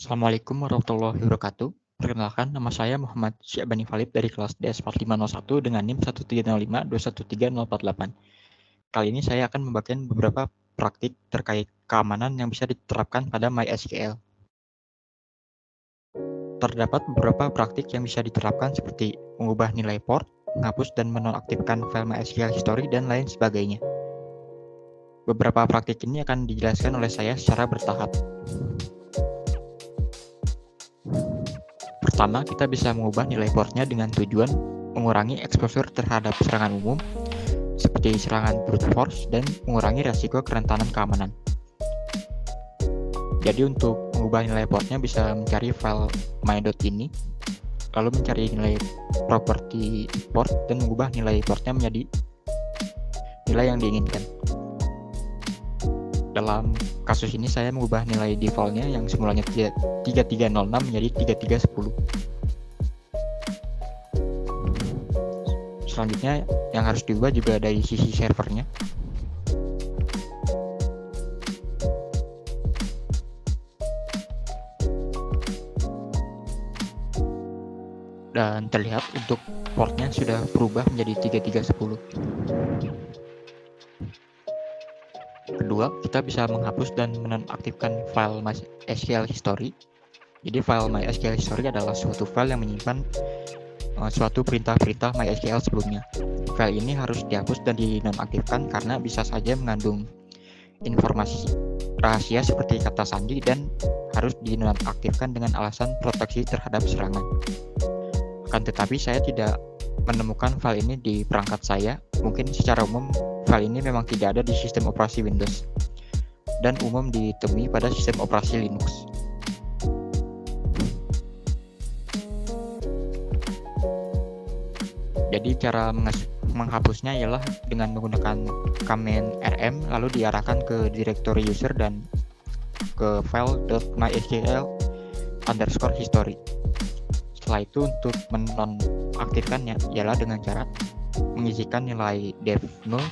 Assalamualaikum warahmatullahi wabarakatuh. Perkenalkan, nama saya Muhammad Syabani Khalid dari kelas DS4501 dengan NIM 13052130048. Kali ini saya akan membagikan beberapa praktik terkait keamanan yang bisa diterapkan pada MySQL. Terdapat beberapa praktik yang bisa diterapkan seperti mengubah nilai port, menghapus dan menonaktifkan file MySQL history, dan lain sebagainya. Beberapa praktik ini akan dijelaskan oleh saya secara bertahap. Pertama, kita bisa mengubah nilai portnya dengan tujuan mengurangi exposure terhadap serangan umum seperti serangan brute force dan mengurangi resiko kerentanan keamanan. Jadi untuk mengubah nilai portnya bisa mencari file my.ini, lalu mencari nilai property port dan mengubah nilai portnya menjadi nilai yang diinginkan. Dalam kasus ini saya mengubah nilai defaultnya yang semulanya 3306 menjadi 3310. Selanjutnya yang harus diubah juga dari sisi servernya. Dan terlihat untuk portnya sudah berubah menjadi 3310. Kedua, kita bisa menghapus dan menonaktifkan file MySQL history. Jadi file MySQL history adalah suatu file yang menyimpan suatu perintah-perintah MySQL sebelumnya. File ini harus dihapus dan dinonaktifkan karena bisa saja mengandung informasi rahasia seperti kata sandi dan harus dinonaktifkan dengan alasan proteksi terhadap serangan. Akan tetapi saya tidak menemukan file ini di perangkat saya. Mungkin secara umum file ini memang tidak ada di sistem operasi Windows dan umum ditemui pada sistem operasi Linux. Jadi cara menghapusnya ialah dengan menggunakan command rm lalu diarahkan ke directory user dan ke file.mysql_history. Setelah itu untuk menonaktifkannya ialah dengan cara mengisikan nilai def null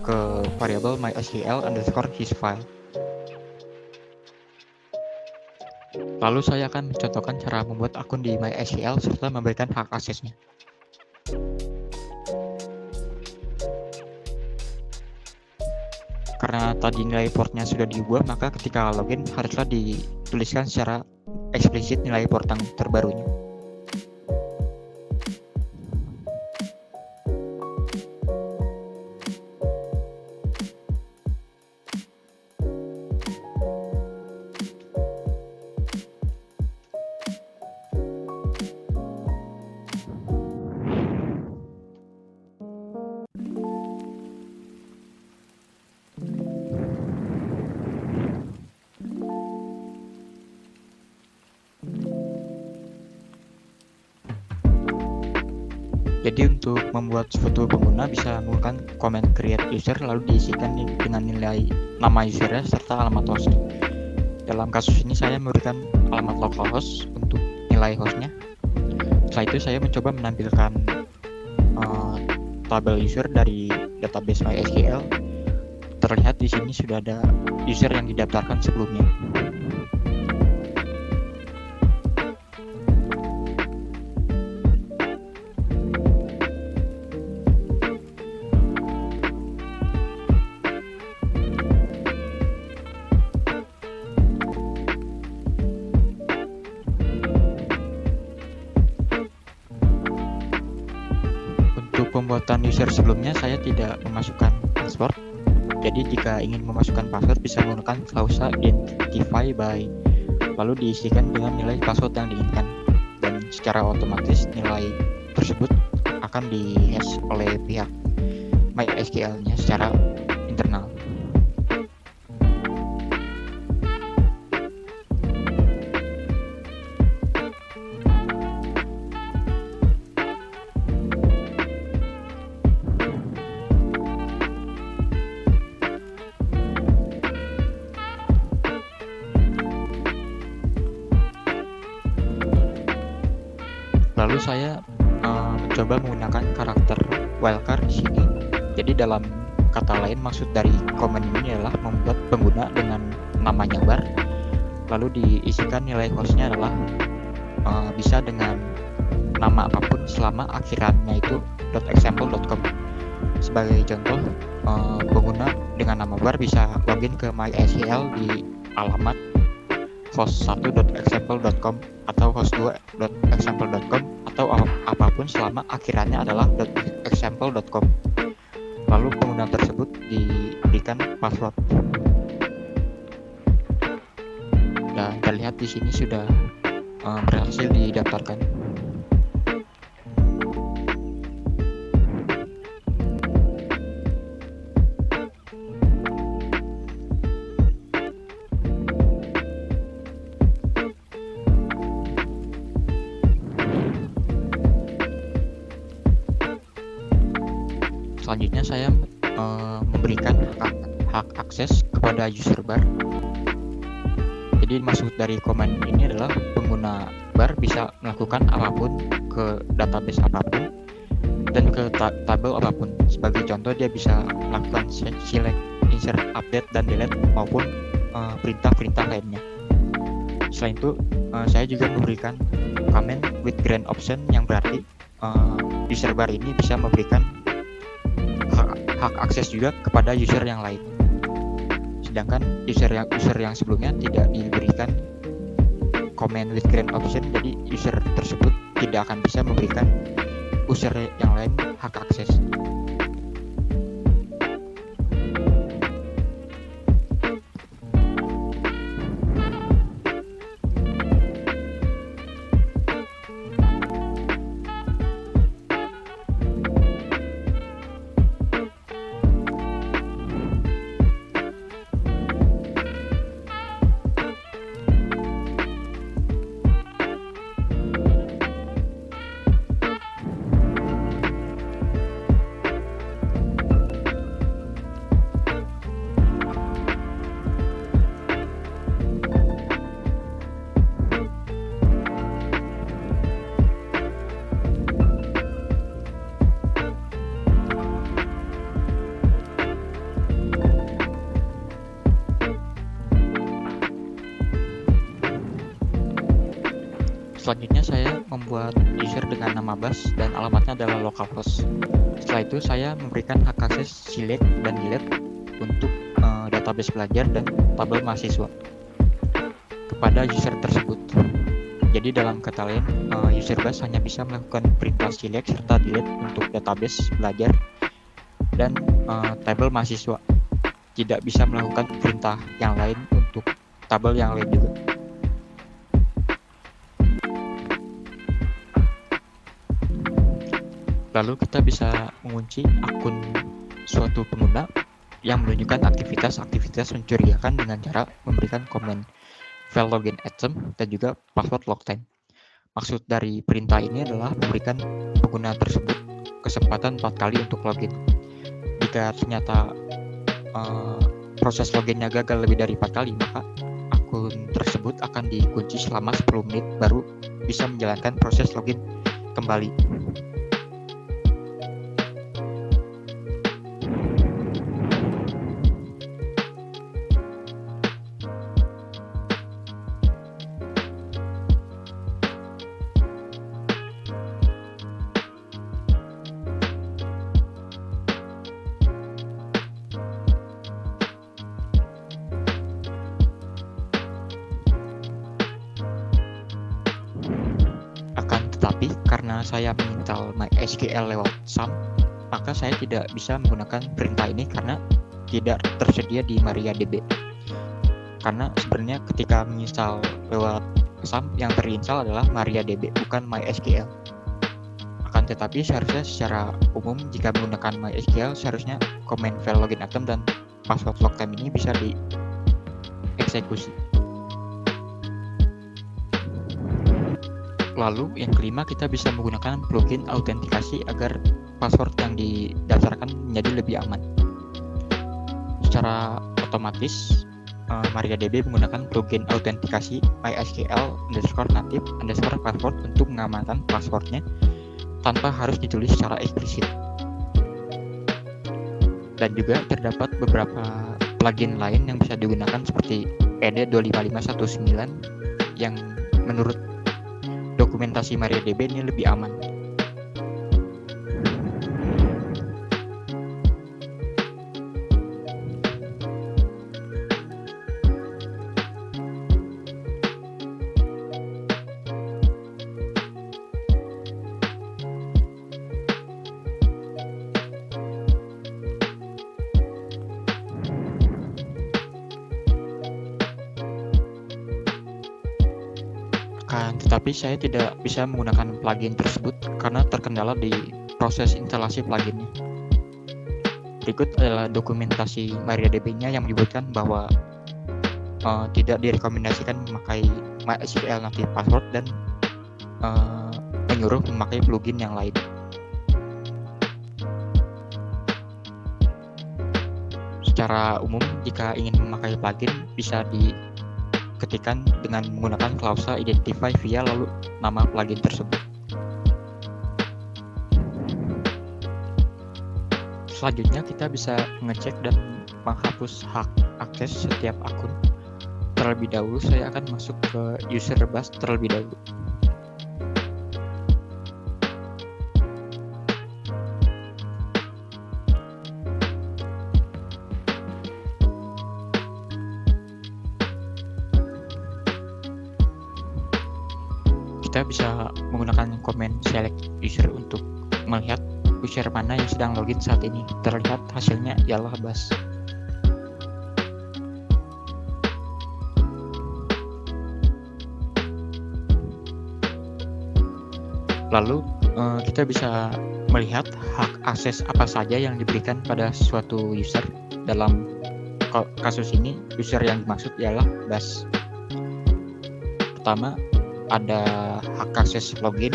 ke variabel mysql_hisfile. Lalu saya akan mencontohkan cara membuat akun di MySQL serta memberikan hak aksesnya. Karena tadi nilai portnya sudah diubah, maka ketika login haruslah dituliskan secara eksplisit nilai port yang terbarunya. Jadi untuk membuat suatu pengguna bisa menggunakan command create user lalu diisikan dengan nilai nama usernya serta alamat hostnya. Dalam kasus ini saya memberikan alamat localhost untuk nilai hostnya. Setelah itu saya mencoba menampilkan tabel user dari database MySQL. Terlihat di sini sudah ada user yang didaftarkan sebelumnya. Untuk pembuatan user sebelumnya saya tidak memasukkan password. Jadi jika ingin memasukkan password bisa menggunakan klausa identify by lalu diisikan dengan nilai password yang diinginkan dan secara otomatis nilai tersebut akan di-hash oleh pihak MySQL-nya secara internal. Lalu saya mencoba menggunakan karakter wildcard di sini. Jadi dalam kata lain maksud dari command ini adalah membuat pengguna dengan nama nyabar lalu diisikan nilai hostnya adalah bisa dengan nama apapun selama akhirannya itu .example.com. Sebagai contoh, pengguna dengan nama bar bisa login ke MySQL di alamat host1.example.com atau host2.example.com atau apapun selama akhirannya adalah .example.com. Lalu pengguna tersebut diberikan password. Dan terlihat di sini sudah berhasil didaftarkan. Selanjutnya saya memberikan hak akses kepada user bar. Jadi maksud dari komen ini adalah pengguna bar bisa melakukan apapun ke database apapun dan ke tabel apapun. Sebagai contoh, dia bisa melakukan select, insert, update, dan delete maupun perintah-perintah lainnya. Selain itu, saya juga memberikan comment with grant option yang berarti user bar ini bisa memberikan hak akses juga kepada user yang lain. Sedangkan user yang sebelumnya tidak diberikan comment with grant option, jadi user tersebut tidak akan bisa memberikan user yang lain hak akses. Selanjutnya saya membuat user dengan nama bus dan alamatnya adalah localhost. Setelah itu saya memberikan hak akses select dan delete untuk database pelajar dan tabel mahasiswa kepada user tersebut. Jadi dalam kata lain, user bus hanya bisa melakukan perintah select serta delete untuk database pelajar dan tabel mahasiswa. Tidak bisa melakukan perintah yang lain untuk tabel yang lain juga. Lalu kita bisa mengunci akun suatu pengguna yang menunjukkan aktivitas-aktivitas mencurigakan dengan cara memberikan komen file login item dan juga password logtime. Maksud dari perintah ini adalah memberikan pengguna tersebut kesempatan 4 kali untuk login. Jika ternyata proses loginnya gagal lebih dari 4 kali, maka akun tersebut akan dikunci selama 10 menit baru bisa menjalankan proses login kembali. Tetapi karena saya menginstal MySQL lewat SAM, maka saya tidak bisa menggunakan perintah ini karena tidak tersedia di MariaDB. Karena sebenarnya ketika menginstal lewat SAM, yang terinstall adalah MariaDB, bukan MySQL. Akan tetapi seharusnya secara umum jika menggunakan MySQL, seharusnya komen file login item dan password logtime ini bisa dieksekusi. Lalu yang kelima, kita bisa menggunakan plugin autentikasi agar password yang didaftarkan menjadi lebih aman. Secara otomatis MariaDB menggunakan plugin autentikasi MySQL_native_password untuk mengamankan passwordnya tanpa harus ditulis secara eksplisit. Dan juga terdapat beberapa plugin lain yang bisa digunakan seperti ED 25519 yang menurut dokumentasi MariaDB ini lebih aman. Tetapi saya tidak bisa menggunakan plugin tersebut karena terkendala di proses instalasi pluginnya. Berikut adalah dokumentasi MariaDB-nya yang menyebutkan bahwa tidak direkomendasikan memakai MySQL native password dan menyuruh memakai plugin yang lain. Secara umum, jika ingin memakai plugin bisa diketikkan dengan menggunakan klausa identify via lalu nama plugin tersebut. Selanjutnya kita bisa mengecek dan menghapus hak akses setiap akun. Terlebih dahulu saya akan masuk ke user bus terlebih dahulu. Kita bisa menggunakan komen select user untuk melihat user mana yang sedang login saat ini. Terlihat hasilnya ialah Bas. Lalu kita bisa melihat hak akses apa saja yang diberikan pada suatu user. Dalam kasus ini user yang dimaksud ialah Bas. Pertama, ada hak akses login.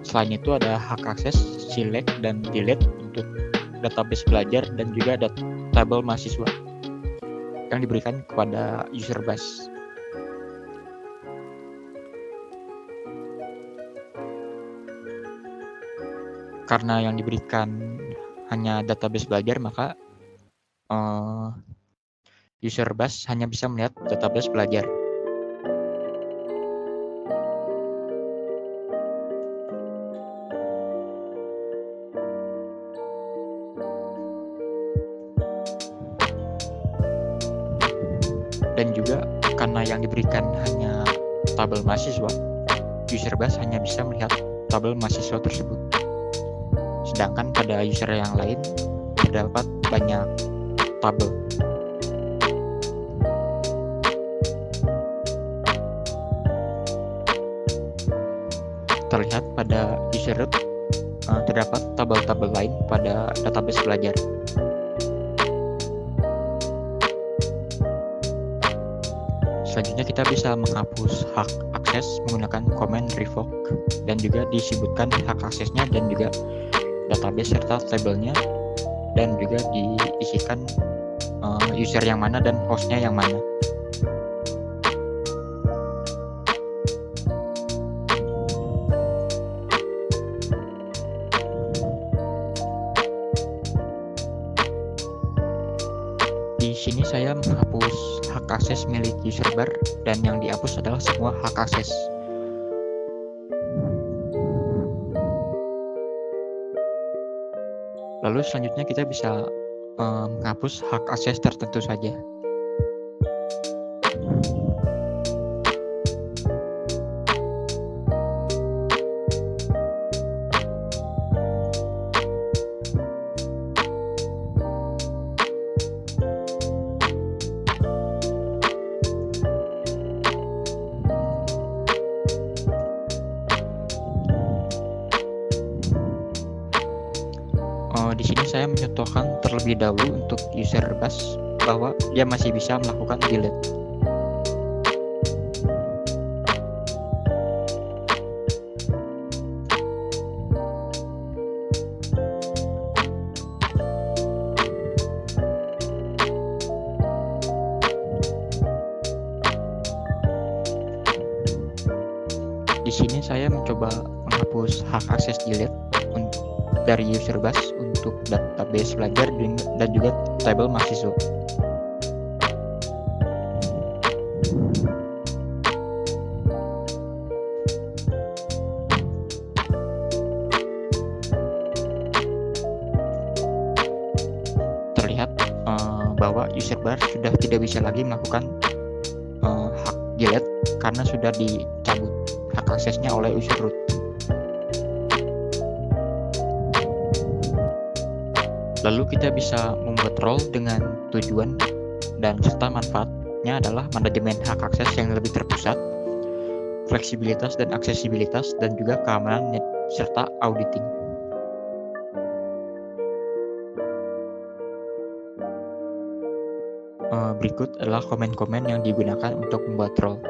Selain itu ada hak akses select dan delete untuk database belajar dan juga tabel mahasiswa yang diberikan kepada user bus. Karena yang diberikan hanya database belajar, maka user bus hanya bisa melihat database belajar. Dan juga karena yang diberikan hanya tabel mahasiswa, user bus hanya bisa melihat tabel mahasiswa tersebut. Sedangkan pada user yang lain terdapat banyak tabel. Terlihat pada user root terdapat tabel-tabel lain pada database belajar. Selanjutnya kita bisa menghapus hak akses menggunakan command revoke dan juga disebutkan hak aksesnya dan juga database serta tabelnya dan juga diisikan user yang mana dan hostnya yang mana. Di sini saya menghapus hak akses milik user bar dan yang dihapus adalah semua hak akses. Lalu selanjutnya kita bisa menghapus hak akses tertentu saja. Di sini saya mencontohkan terlebih dahulu untuk user bus bahwa dia masih bisa melakukan delete. Di sini saya mencoba menghapus hak akses delete dari user bus untuk database belajar dan juga tabel mahasiswa. Terlihat bahwa user bar sudah tidak bisa lagi melakukan hak delete karena sudah dicabut hak aksesnya oleh user root. Lalu kita bisa membuat role dengan tujuan dan serta manfaatnya adalah manajemen hak akses yang lebih terpusat, fleksibilitas dan aksesibilitas, dan juga keamanan net serta auditing. Berikut adalah komen-komen yang digunakan untuk membuat role.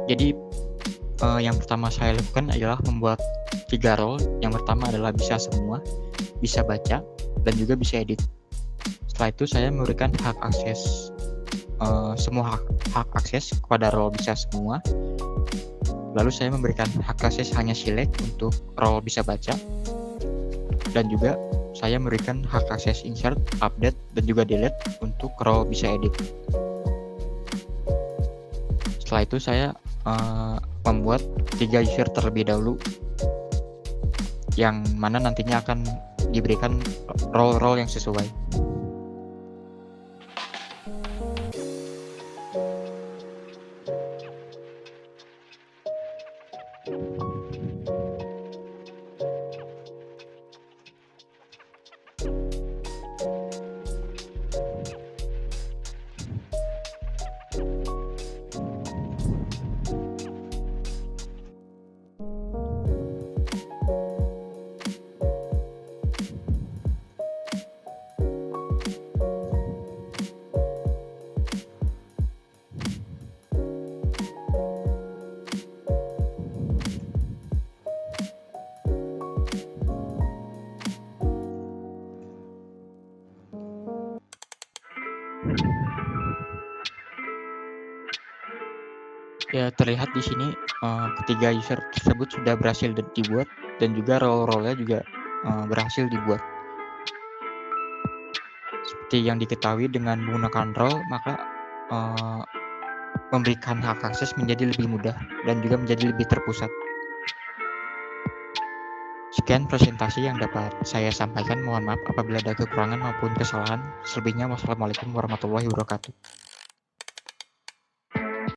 Jadi yang pertama saya lakukan adalah membuat 3 role. Yang pertama adalah bisa semua, bisa baca, dan juga bisa edit. Setelah itu saya memberikan hak akses semua hak akses kepada role bisa semua. Lalu saya memberikan hak akses hanya select untuk role bisa baca, dan juga saya memberikan hak akses insert, update, dan juga delete untuk role bisa edit. Setelah itu saya membuat 3 user terlebih dahulu yang mana nantinya akan diberikan role-role yang sesuai. Ya, terlihat di sini ketiga user tersebut sudah berhasil dibuat dan juga role-role-nya juga berhasil dibuat. Seperti yang diketahui, dengan menggunakan role maka memberikan hak akses menjadi lebih mudah dan juga menjadi lebih terpusat. Sekian presentasi yang dapat saya sampaikan. Mohon maaf apabila ada kekurangan maupun kesalahan. Selebihnya wassalamualaikum warahmatullahi wabarakatuh.